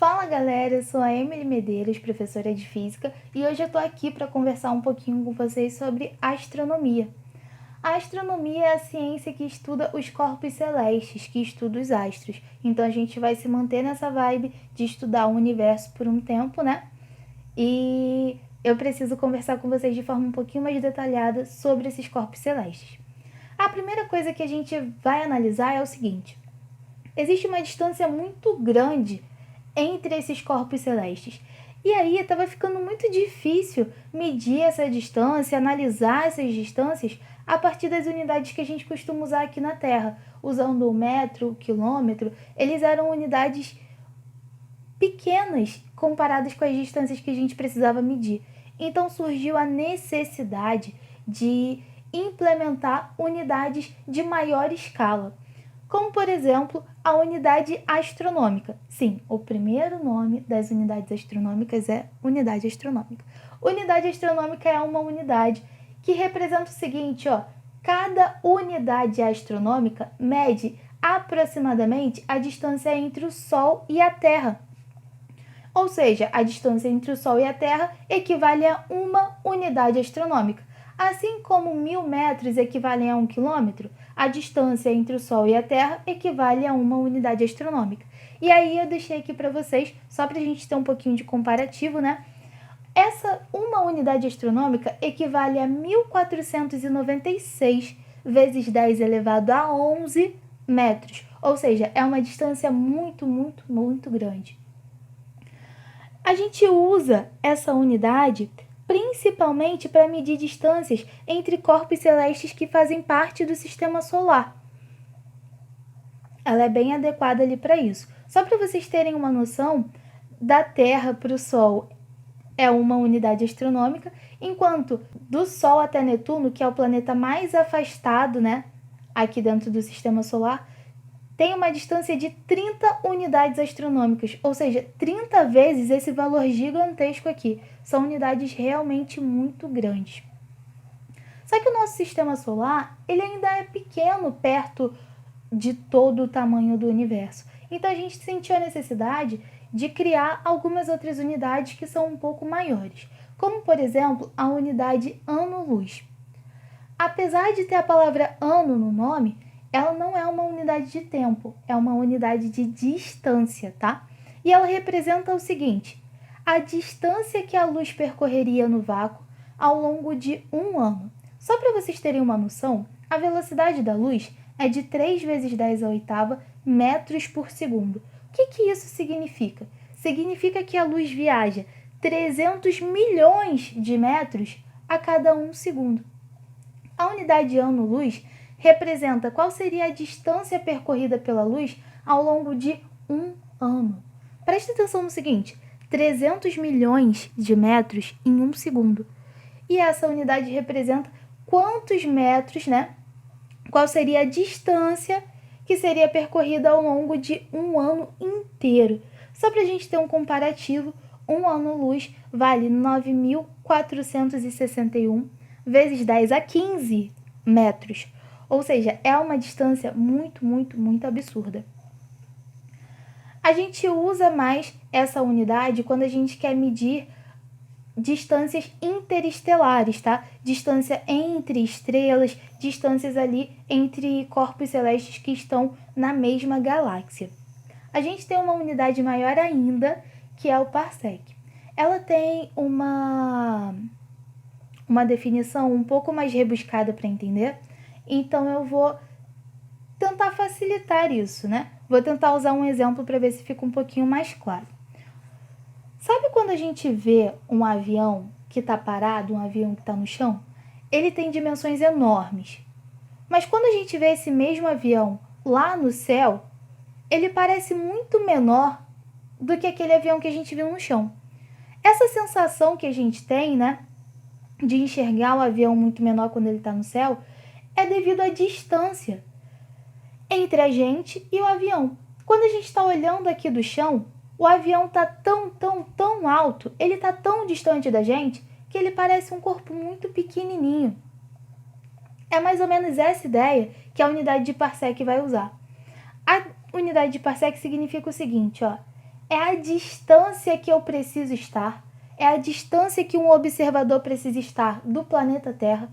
Fala galera, eu sou a Emily Medeiros, professora de Física, e hoje eu tô aqui para conversar um pouquinho com vocês sobre astronomia. A astronomia é a ciência que estuda os corpos celestes, que estuda os astros. Então a gente vai se manter nessa vibe de estudar o universo por um tempo, né? E eu preciso conversar com vocês de forma um pouquinho mais detalhada sobre esses corpos celestes. A primeira coisa que a gente vai analisar é o seguinte: existe uma distância muito grande entre esses corpos celestes. E aí estava ficando muito difícil medir essa distância, analisar essas distâncias a partir das unidades que a gente costuma usar aqui na Terra. Usando o metro, o quilômetro, eles eram unidades pequenas comparadas com as distâncias que a gente precisava medir. Então surgiu a necessidade de implementar unidades de maior escala, como por exemplo a unidade astronômica. Sim, o primeiro nome das unidades astronômicas é unidade astronômica. Unidade astronômica é uma unidade que representa o seguinte, cada unidade astronômica mede aproximadamente a distância entre o Sol e a Terra. Ou seja, a distância entre o Sol e a Terra equivale a uma unidade astronômica. Assim como 1000 metros equivalem a 1 quilômetro, a distância entre o Sol e a Terra equivale a uma unidade astronômica. E aí eu deixei aqui para vocês, só para a gente ter um pouquinho de comparativo, né? Essa uma unidade astronômica equivale a 1496 vezes 10 elevado a 11 metros. Ou seja, é uma distância muito, muito, muito grande. A gente usa essa unidade principalmente para medir distâncias entre corpos celestes que fazem parte do sistema solar. Ela é bem adequada ali para isso. Só para vocês terem uma noção, da Terra para o Sol é uma unidade astronômica, enquanto do Sol até Netuno, que é o planeta mais afastado, né, aqui dentro do sistema solar, tem uma distância de 30 unidades astronômicas, ou seja, 30 vezes esse valor gigantesco aqui. São unidades realmente muito grandes. Só que o nosso sistema solar, ele ainda é pequeno perto de todo o tamanho do universo. Então a gente sentiu a necessidade de criar algumas outras unidades que são um pouco maiores, como por exemplo a unidade ano-luz. Apesar de ter a palavra ano no nome, ela não é uma unidade de tempo, é uma unidade de distância, tá? E ela representa o seguinte: a distância que a luz percorreria no vácuo ao longo de um ano. Só para vocês terem uma noção, a velocidade da luz é de 3 vezes 10 à oitava metros por segundo. O que isso significa? Significa que a luz viaja 300 milhões de metros a cada 1 segundo. A unidade ano-luz representa qual seria a distância percorrida pela luz ao longo de um ano. Preste atenção no seguinte: 300 milhões de metros em um segundo. E essa unidade representa quantos metros, né? Qual seria a distância que seria percorrida ao longo de um ano inteiro. Só para a gente ter um comparativo, um ano-luz vale 9.461 vezes 10 a 15 metros. Ou seja, é uma distância muito, muito, muito absurda. A gente usa mais essa unidade quando a gente quer medir distâncias interestelares, tá? Distância entre estrelas, distâncias ali entre corpos celestes que estão na mesma galáxia. A gente tem uma unidade maior ainda, que é o parsec. Ela tem uma definição um pouco mais rebuscada para entender, então eu vou tentar facilitar isso, né? Vou tentar usar um exemplo para ver se fica um pouquinho mais claro. Sabe quando a gente vê um avião que está parado, um avião que está no chão? Ele tem dimensões enormes. Mas quando a gente vê esse mesmo avião lá no céu, ele parece muito menor do que aquele avião que a gente viu no chão. Essa sensação que a gente tem, né, de enxergar o avião muito menor quando ele está no céu, é devido à distância entre a gente e o avião. Quando a gente está olhando aqui do chão, o avião está tão alto, ele está tão distante da gente, que ele parece um corpo muito pequenininho. É mais ou menos essa ideia que a unidade de parsec vai usar. A unidade de parsec significa o seguinte, é a distância que eu preciso estar, é a distância que um observador precisa estar do planeta Terra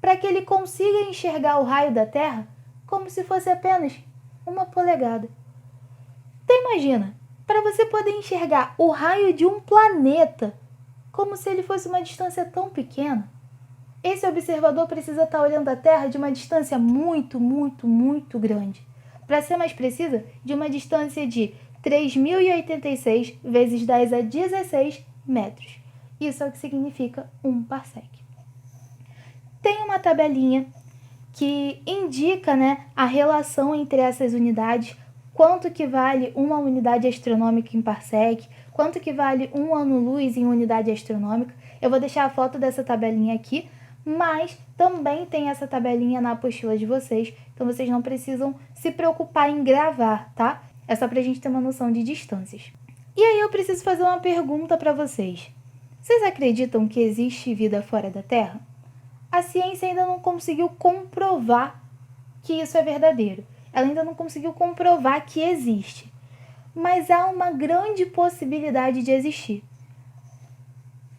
para que ele consiga enxergar o raio da Terra como se fosse apenas uma polegada. Então imagina, para você poder enxergar o raio de um planeta como se ele fosse uma distância tão pequena, esse observador precisa estar olhando a Terra de uma distância muito, muito, muito grande. Para ser mais precisa, de uma distância de 3.086 vezes 10 a 16 metros. Isso é o que significa 1 parsec. Tem uma tabelinha que indica, a relação entre essas unidades, quanto que vale uma unidade astronômica em parsec, quanto que vale um ano-luz em unidade astronômica. Eu vou deixar a foto dessa tabelinha aqui, mas também tem essa tabelinha na apostila de vocês, então vocês não precisam se preocupar em gravar, tá? É só pra gente ter uma noção de distâncias. E aí eu preciso fazer uma pergunta para vocês. Vocês acreditam que existe vida fora da Terra? A ciência ainda não conseguiu comprovar que isso é verdadeiro. Ela ainda não conseguiu comprovar que existe. Mas há uma grande possibilidade de existir.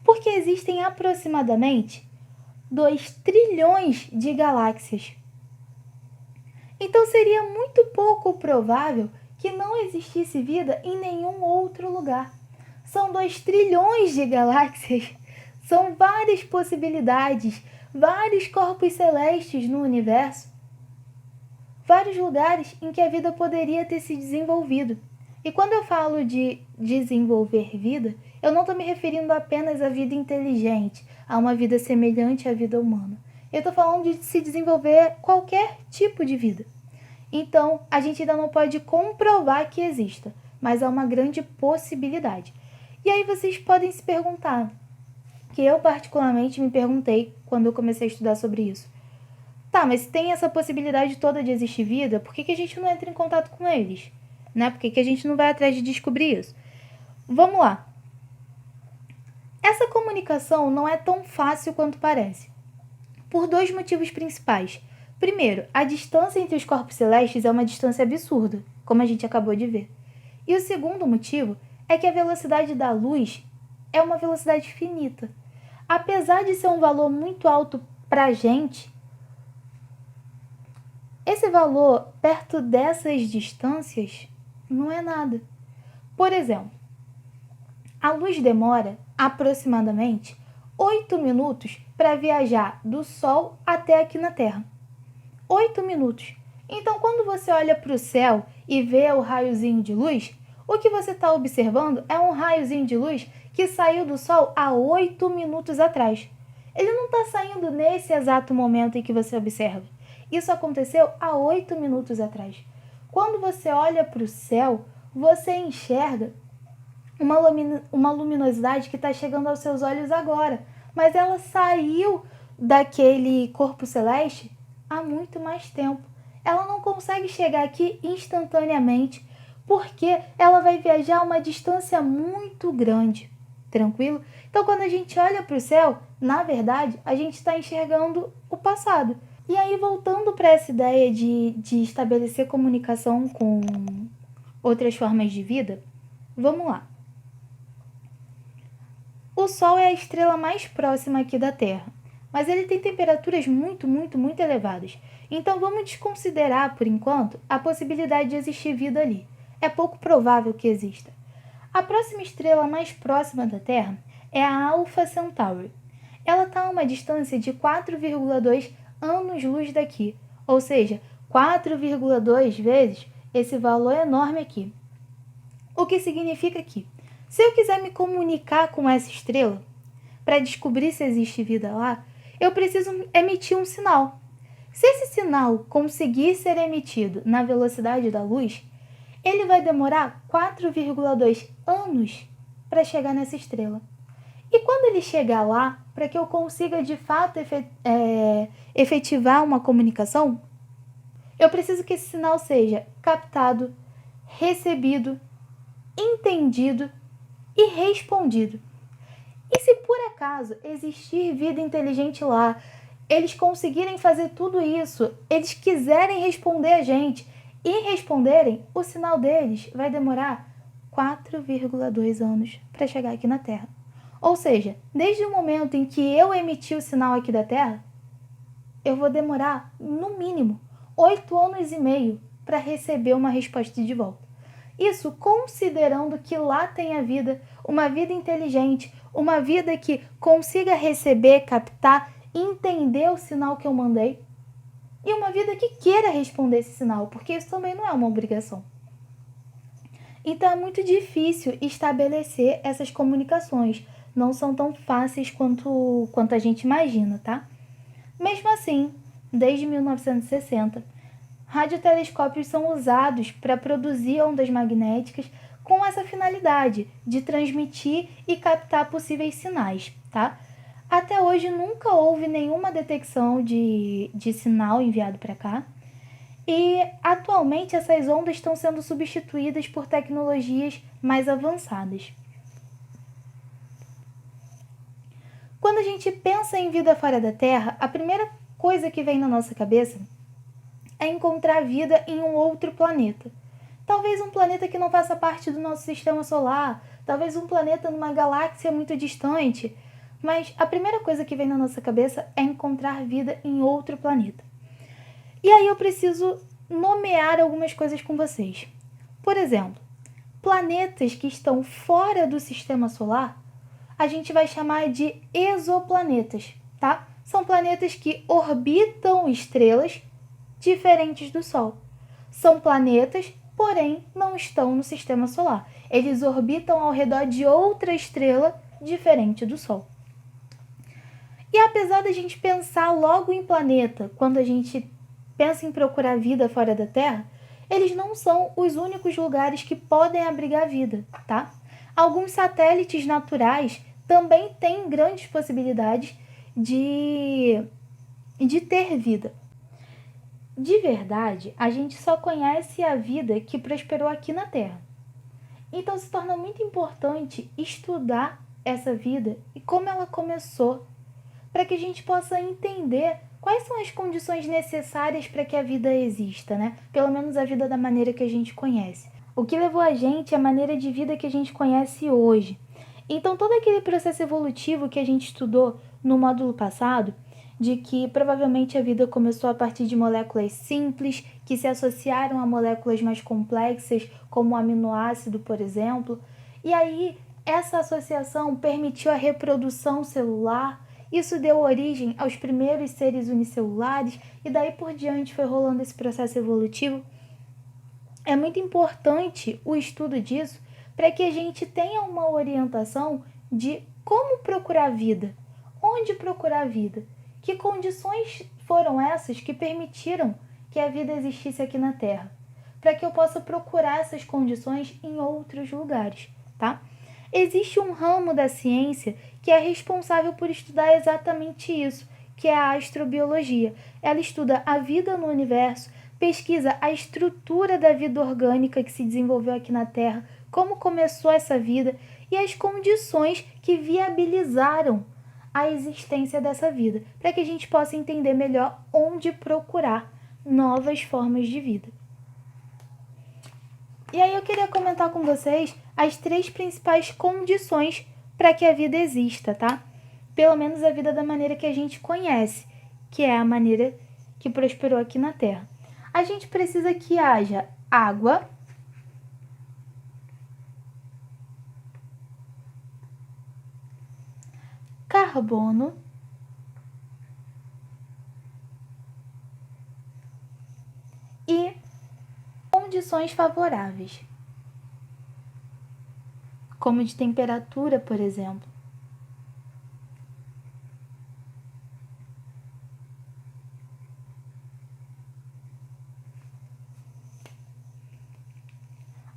Porque existem aproximadamente 2 trilhões de galáxias. Então seria muito pouco provável que não existisse vida em nenhum outro lugar. São 2 trilhões de galáxias, são várias possibilidades, vários corpos celestes no universo, vários lugares em que a vida poderia ter se desenvolvido. E quando eu falo de desenvolver vida, eu não estou me referindo apenas à vida inteligente, a uma vida semelhante à vida humana. Eu estou falando de se desenvolver qualquer tipo de vida. Então, a gente ainda não pode comprovar que exista, mas há uma grande possibilidade. E aí vocês podem se perguntar, que eu particularmente me perguntei quando eu comecei a estudar sobre isso. Tá, mas se tem essa possibilidade toda de existir vida, por que a gente não entra em contato com eles? Por que a gente não vai atrás de descobrir isso? Vamos lá. Essa comunicação não é tão fácil quanto parece, por 2 motivos principais. Primeiro, a distância entre os corpos celestes é uma distância absurda, como a gente acabou de ver. E o segundo motivo é que a velocidade da luz é uma velocidade finita. Apesar de ser um valor muito alto para a gente, esse valor perto dessas distâncias não é nada. Por exemplo, a luz demora aproximadamente 8 minutos para viajar do Sol até aqui na Terra. 8 minutos. Então, quando você olha para o céu e vê o raiozinho de luz, o que você está observando é um raiozinho de luz que saiu do Sol há 8 minutos atrás. Ele não está saindo nesse exato momento em que você observa. Isso aconteceu há 8 minutos atrás. Quando você olha para o céu, você enxerga uma luminosidade que está chegando aos seus olhos agora, mas ela saiu daquele corpo celeste há muito mais tempo. Ela não consegue chegar aqui instantaneamente, porque ela vai viajar uma distância muito grande. Tranquilo? Então, quando a gente olha para o céu, na verdade, a gente está enxergando o passado. E aí, voltando para essa ideia de estabelecer comunicação com outras formas de vida, vamos lá. O Sol é a estrela mais próxima aqui da Terra, mas ele tem temperaturas muito, muito, muito elevadas. Então vamos desconsiderar, por enquanto, a possibilidade de existir vida ali. É pouco provável que exista. A próxima estrela mais próxima da Terra é a Alpha Centauri. Ela está a uma distância de 4,2 anos-luz daqui, ou seja, 4,2 vezes esse valor enorme aqui. O que significa que, se eu quiser me comunicar com essa estrela, para descobrir se existe vida lá, eu preciso emitir um sinal. Se esse sinal conseguir ser emitido na velocidade da luz, ele vai demorar 4,2 anos para chegar nessa estrela. E quando ele chegar lá, para que eu consiga de fato efetivar uma comunicação, eu preciso que esse sinal seja captado, recebido, entendido e respondido. E se por acaso existir vida inteligente lá, eles conseguirem fazer tudo isso, eles quiserem responder a gente e responderem, o sinal deles vai demorar 4,2 anos para chegar aqui na Terra. Ou seja, desde o momento em que eu emiti o sinal aqui da Terra, eu vou demorar, no mínimo, 8 anos e meio para receber uma resposta de volta. Isso considerando que lá tem a vida, uma vida inteligente, uma vida que consiga receber, captar, entender o sinal que eu mandei, e uma vida que queira responder esse sinal, porque isso também não é uma obrigação. Então é muito difícil estabelecer essas comunicações, não são tão fáceis quanto a gente imagina, tá? Mesmo assim, desde 1960, radiotelescópios são usados para produzir ondas magnéticas com essa finalidade de transmitir e captar possíveis sinais, tá? Até hoje nunca houve nenhuma detecção de sinal enviado para cá. E atualmente essas ondas estão sendo substituídas por tecnologias mais avançadas. Quando a gente pensa em vida fora da Terra, a primeira coisa que vem na nossa cabeça é encontrar vida em um outro planeta. Talvez um planeta que não faça parte do nosso sistema solar, talvez um planeta numa galáxia muito distante, mas a primeira coisa que vem na nossa cabeça é encontrar vida em outro planeta. E aí eu preciso nomear algumas coisas com vocês. Por exemplo, planetas que estão fora do sistema solar, a gente vai chamar de exoplanetas, tá? São planetas que orbitam estrelas diferentes do Sol. São planetas, porém não estão no sistema solar. Eles orbitam ao redor de outra estrela diferente do Sol. E apesar da gente pensar logo em planeta, quando a gente pensa em procurar vida fora da Terra, eles não são os únicos lugares que podem abrigar vida, tá? Alguns satélites naturais também têm grandes possibilidades de ter vida. De verdade, a gente só conhece a vida que prosperou aqui na Terra. Então se torna muito importante estudar essa vida e como ela começou, para que a gente possa entender quais são as condições necessárias para que a vida exista, né? Pelo menos a vida da maneira que a gente conhece. O que levou a gente à maneira de vida que a gente conhece hoje. Então, todo aquele processo evolutivo que a gente estudou no módulo passado, de que provavelmente a vida começou a partir de moléculas simples, que se associaram a moléculas mais complexas, como o aminoácido, por exemplo, e aí essa associação permitiu a reprodução celular. Isso deu origem aos primeiros seres unicelulares e daí por diante foi rolando esse processo evolutivo. É muito importante o estudo disso para que a gente tenha uma orientação de como procurar vida, onde procurar vida, que condições foram essas que permitiram que a vida existisse aqui na Terra, para que eu possa procurar essas condições em outros lugares, tá? Existe um ramo da ciência que é responsável por estudar exatamente isso, que é a astrobiologia. Ela estuda a vida no universo, pesquisa a estrutura da vida orgânica que se desenvolveu aqui na Terra, como começou essa vida e as condições que viabilizaram a existência dessa vida, para que a gente possa entender melhor onde procurar novas formas de vida. E aí eu queria comentar com vocês as 3 principais condições para que a vida exista, tá? Pelo menos a vida da maneira que a gente conhece, que é a maneira que prosperou aqui na Terra. A gente precisa que haja água, carbono e condições favoráveis, como de temperatura, por exemplo.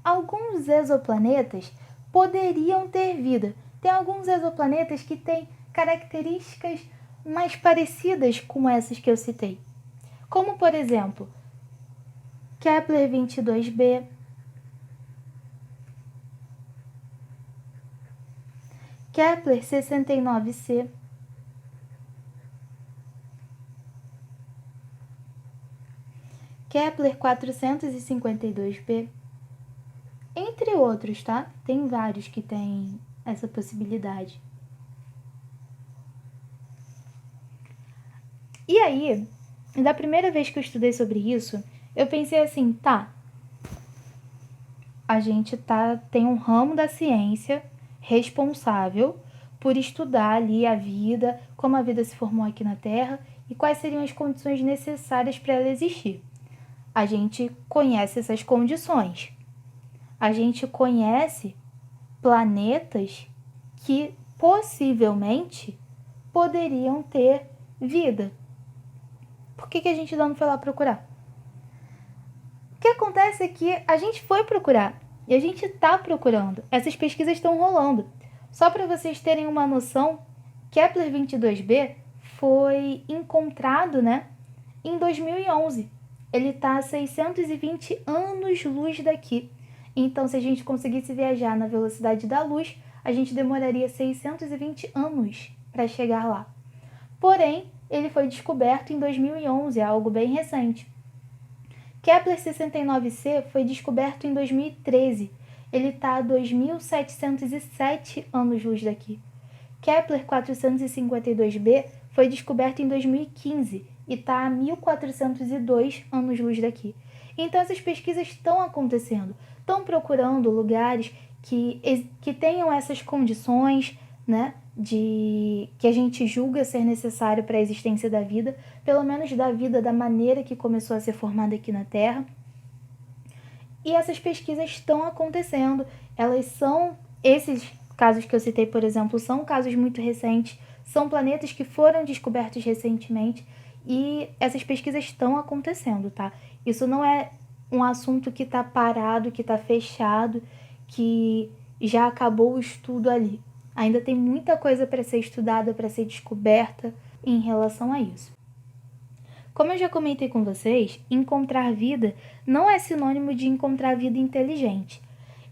Alguns exoplanetas poderiam ter vida. Tem alguns exoplanetas que têm características mais parecidas com essas que eu citei. Como, por exemplo, Kepler 22b, Kepler 69c, Kepler 452b, entre outros, tá? Tem vários que têm essa possibilidade. E aí, da primeira vez que eu estudei sobre isso, eu pensei assim, tá, a gente tem um ramo da ciência responsável por estudar ali a vida, como a vida se formou aqui na Terra e quais seriam as condições necessárias para ela existir. A gente conhece essas condições. A gente conhece planetas que possivelmente poderiam ter vida. Por que a gente não foi lá procurar? O que acontece é que a gente foi procurar e a gente está procurando. Essas pesquisas estão rolando. Só para vocês terem uma noção, Kepler 22b foi encontrado, em 2011. Ele está a 620 anos-luz daqui. Então, se a gente conseguisse viajar na velocidade da luz, a gente demoraria 620 anos para chegar lá. Porém, ele foi descoberto em 2011, é algo bem recente. Kepler 69c foi descoberto em 2013. Ele está a 2.707 anos-luz daqui. Kepler 452b foi descoberto em 2015 e está a 1.402 anos-luz daqui. Então, essas pesquisas estão acontecendo. Estão procurando lugares que tenham essas condições, que a gente julga ser necessário para a existência da vida, pelo menos da vida da maneira que começou a ser formada aqui na Terra. E essas pesquisas estão acontecendo. Esses casos que eu citei, por exemplo, são casos muito recentes, são planetas que foram descobertos recentemente e essas pesquisas estão acontecendo, tá? Isso não é um assunto que está parado, que está fechado, que já acabou o estudo ali. Ainda tem muita coisa para ser estudada, para ser descoberta em relação a isso. Como eu já comentei com vocês, encontrar vida não é sinônimo de encontrar vida inteligente.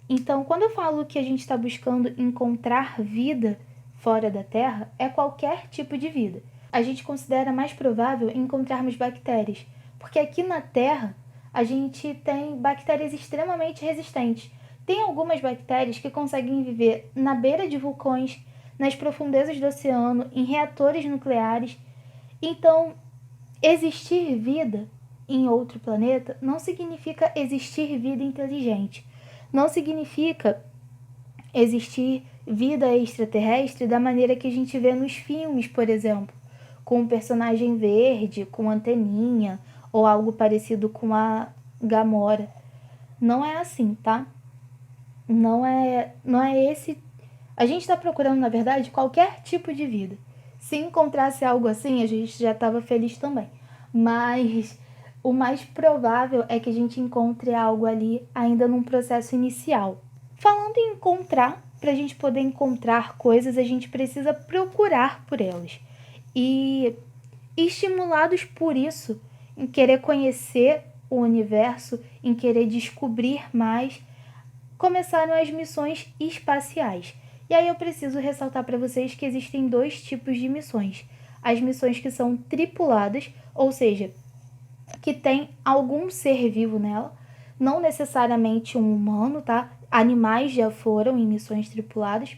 Então, quando eu falo que a gente está buscando encontrar vida fora da Terra, é qualquer tipo de vida. A gente considera mais provável encontrarmos bactérias, porque aqui na Terra a gente tem bactérias extremamente resistentes. Tem algumas bactérias que conseguem viver na beira de vulcões, nas profundezas do oceano, em reatores nucleares. Então, existir vida em outro planeta não significa existir vida inteligente. Não significa existir vida extraterrestre da maneira que a gente vê nos filmes, por exemplo, com um personagem verde, com anteninha, ou algo parecido com a Gamora. Não é assim, tá? Não é esse. A gente está procurando, na verdade, qualquer tipo de vida. Se encontrasse algo assim, a gente já estava feliz também. Mas o mais provável é que a gente encontre algo ali ainda num processo inicial. Falando em encontrar, para a gente poder encontrar coisas, a gente precisa procurar por elas. E estimulados por isso, em querer conhecer o universo, em querer descobrir mais, começaram as missões espaciais. E aí eu preciso ressaltar para vocês que existem dois tipos de missões. As missões que são tripuladas, ou seja, que tem algum ser vivo nela, não necessariamente um humano, tá? Animais já foram em missões tripuladas.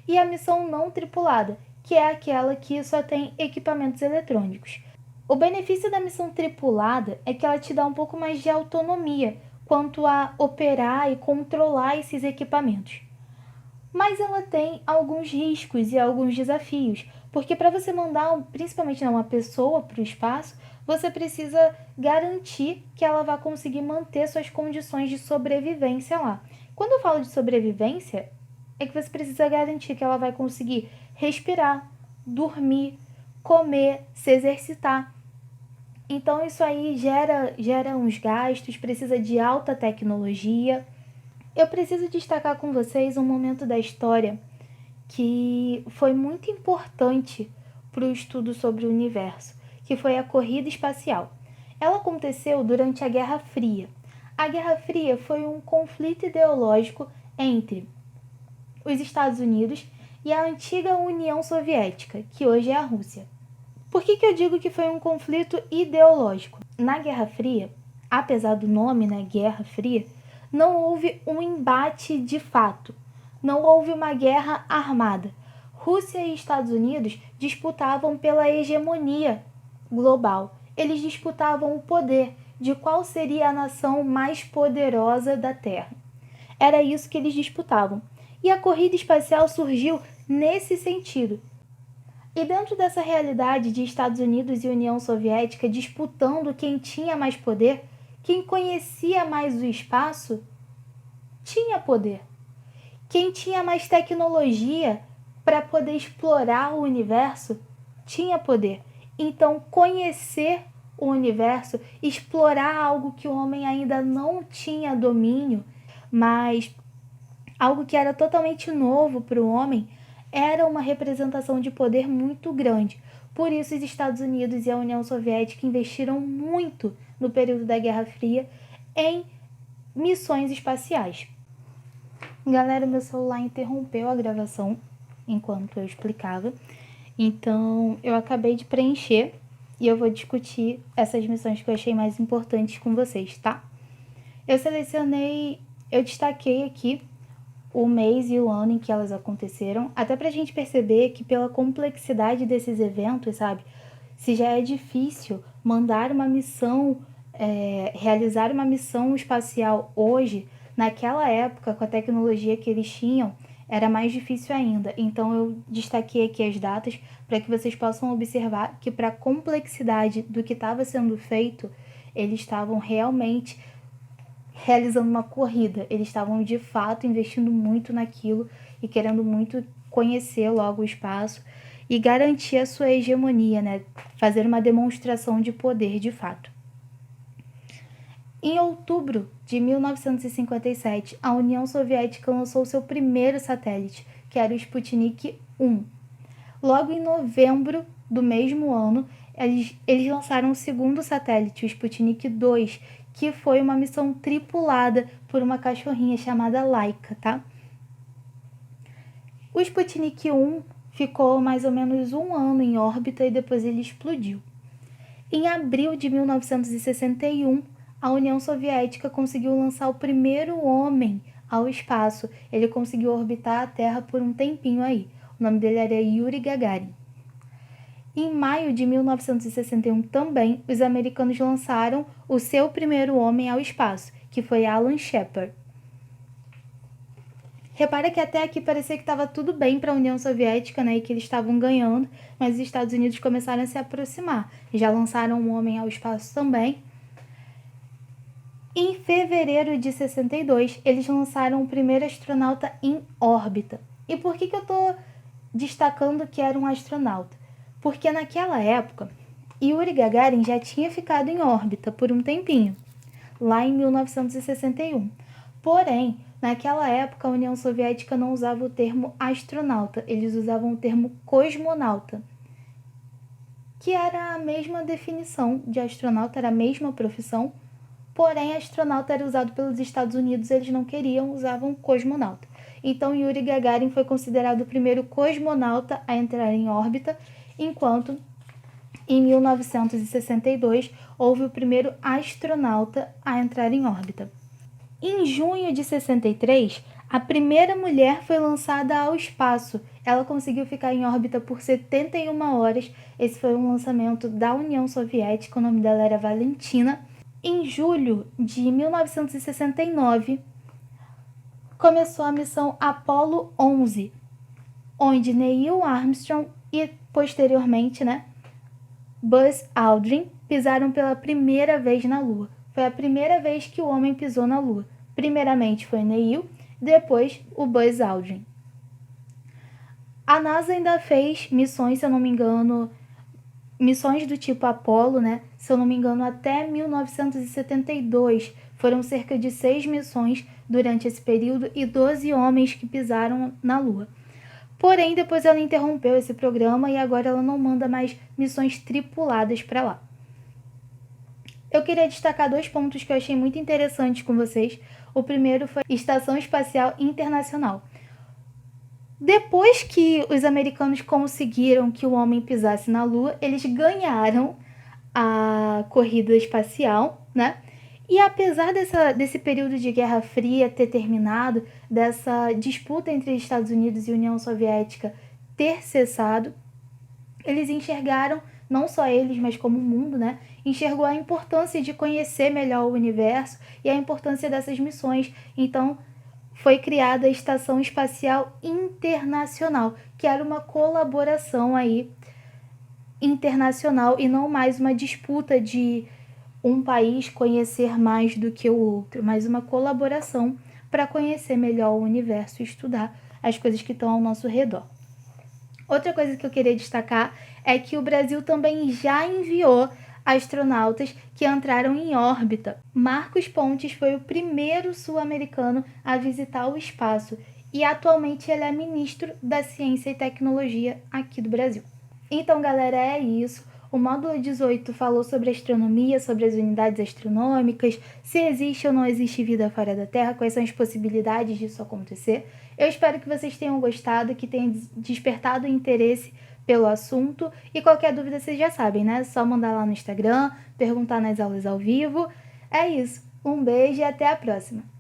E a missão não tripulada, que é aquela que só tem equipamentos eletrônicos. O benefício da missão tripulada é que ela te dá um pouco mais de autonomia quanto a operar e controlar esses equipamentos. Mas ela tem alguns riscos e alguns desafios, porque para você mandar, principalmente uma pessoa para o espaço, você precisa garantir que ela vai conseguir manter suas condições de sobrevivência lá. Quando eu falo de sobrevivência, é que você precisa garantir que ela vai conseguir respirar, dormir, comer, se exercitar. Então isso aí gera uns gastos, precisa de alta tecnologia. Eu preciso destacar com vocês um momento da história que foi muito importante para o estudo sobre o universo, que foi a corrida espacial. Ela aconteceu durante a Guerra Fria. A Guerra Fria foi um conflito ideológico entre os Estados Unidos e a antiga União Soviética, que hoje é a Rússia. Por que eu digo que foi um conflito ideológico? Na Guerra Fria, apesar do nome, Guerra Fria, Não houve um embate de fato. Não houve uma guerra armada. Rússia e Estados Unidos disputavam pela hegemonia global. Eles disputavam o poder de qual seria a nação mais poderosa da Terra. Era isso que eles disputavam. E a corrida espacial surgiu nesse sentido. E dentro dessa realidade de Estados Unidos e União Soviética disputando quem tinha mais poder, quem conhecia mais o espaço, tinha poder. Quem tinha mais tecnologia para poder explorar o universo, tinha poder. Então, conhecer o universo, explorar algo que o homem ainda não tinha domínio, mas algo que era totalmente novo para o homem, era uma representação de poder muito grande. Por isso, os Estados Unidos e a União Soviética investiram muito no período da Guerra Fria em missões espaciais. Galera, meu celular interrompeu a gravação enquanto eu explicava, então eu acabei de preencher e eu vou discutir essas missões que eu achei mais importantes com vocês, tá? Eu destaquei aqui o mês e o ano em que elas aconteceram, até pra gente perceber que pela complexidade desses eventos, sabe? Se já é difícil mandar uma missão, realizar uma missão espacial hoje, naquela época, com a tecnologia que eles tinham, era mais difícil ainda. Então eu destaquei aqui as datas para que vocês possam observar que para a complexidade do que estava sendo feito, eles estavam realmente realizando uma corrida. Eles estavam de fato investindo muito naquilo e querendo muito conhecer logo o espaço e garantir a sua hegemonia, né? Fazer uma demonstração de poder de fato. Em outubro de 1957, a União Soviética lançou seu primeiro satélite, que era o Sputnik 1. Logo em novembro do mesmo ano, eles lançaram o segundo satélite, o Sputnik 2, que foi uma missão tripulada por uma cachorrinha chamada Laika, tá? O Sputnik 1 ficou mais ou menos um ano em órbita e depois ele explodiu. Em abril de 1961, a União Soviética conseguiu lançar o primeiro homem ao espaço. Ele conseguiu orbitar a Terra por um tempinho aí. O nome dele era Yuri Gagarin. Em maio de 1961 também, os americanos lançaram o seu primeiro homem ao espaço, que foi Alan Shepard. Repara que até aqui parecia que estava tudo bem para a União Soviética, né, e que eles estavam ganhando, mas os Estados Unidos começaram a se aproximar. Já lançaram um homem ao espaço também. Em fevereiro de 62, eles lançaram o primeiro astronauta em órbita. E por que eu estou destacando que era um astronauta? Porque naquela época, Yuri Gagarin já tinha ficado em órbita por um tempinho, lá em 1961. Porém, naquela época, a União Soviética não usava o termo astronauta, eles usavam o termo cosmonauta, que era a mesma definição de astronauta, era a mesma profissão, porém, astronauta era usado pelos Estados Unidos, eles não queriam, usavam cosmonauta. Então, Yuri Gagarin foi considerado o primeiro cosmonauta a entrar em órbita, enquanto em 1962 houve o primeiro astronauta a entrar em órbita. Em junho de 63, a primeira mulher foi lançada ao espaço. Ela conseguiu ficar em órbita por 71 horas. Esse foi um lançamento da União Soviética, o nome dela era Valentina. Em julho de 1969, começou a missão Apollo 11, onde Neil Armstrong e, posteriormente, Buzz Aldrin pisaram pela primeira vez na Lua. Foi a primeira vez que o homem pisou na Lua. Primeiramente foi Neil, depois o Buzz Aldrin. A NASA ainda fez missões, se eu não me engano, missões do tipo Apollo, se eu não me engano, até 1972. Foram cerca de 6 missões durante esse período e 12 homens que pisaram na Lua. Porém, depois ela interrompeu esse programa e agora ela não manda mais missões tripuladas para lá. Eu queria destacar 2 pontos que eu achei muito interessantes com vocês. O primeiro foi a Estação Espacial Internacional. Depois que os americanos conseguiram que o homem pisasse na Lua, eles ganharam a corrida espacial, E apesar desse período de Guerra Fria ter terminado, dessa disputa entre Estados Unidos e União Soviética ter cessado, eles enxergaram, não só eles, mas como o mundo, né, enxergou a importância de conhecer melhor o universo e a importância dessas missões. Então, foi criada a Estação Espacial Internacional, que era uma colaboração aí internacional e não mais uma disputa de um país conhecer mais do que o outro, mas uma colaboração para conhecer melhor o universo e estudar as coisas que estão ao nosso redor. Outra coisa que eu queria destacar é que o Brasil também já enviou astronautas que entraram em órbita. Marcos Pontes foi o primeiro sul-americano a visitar o espaço e atualmente ele é ministro da Ciência e Tecnologia aqui do Brasil. Então, galera, é isso. O módulo 18 falou sobre astronomia, sobre as unidades astronômicas, se existe ou não existe vida fora da Terra, quais são as possibilidades disso acontecer. Eu espero que vocês tenham gostado, que tenham despertado interesse pelo assunto. E qualquer dúvida vocês já sabem, né? É só mandar lá no Instagram, perguntar nas aulas ao vivo. É isso. Um beijo e até a próxima!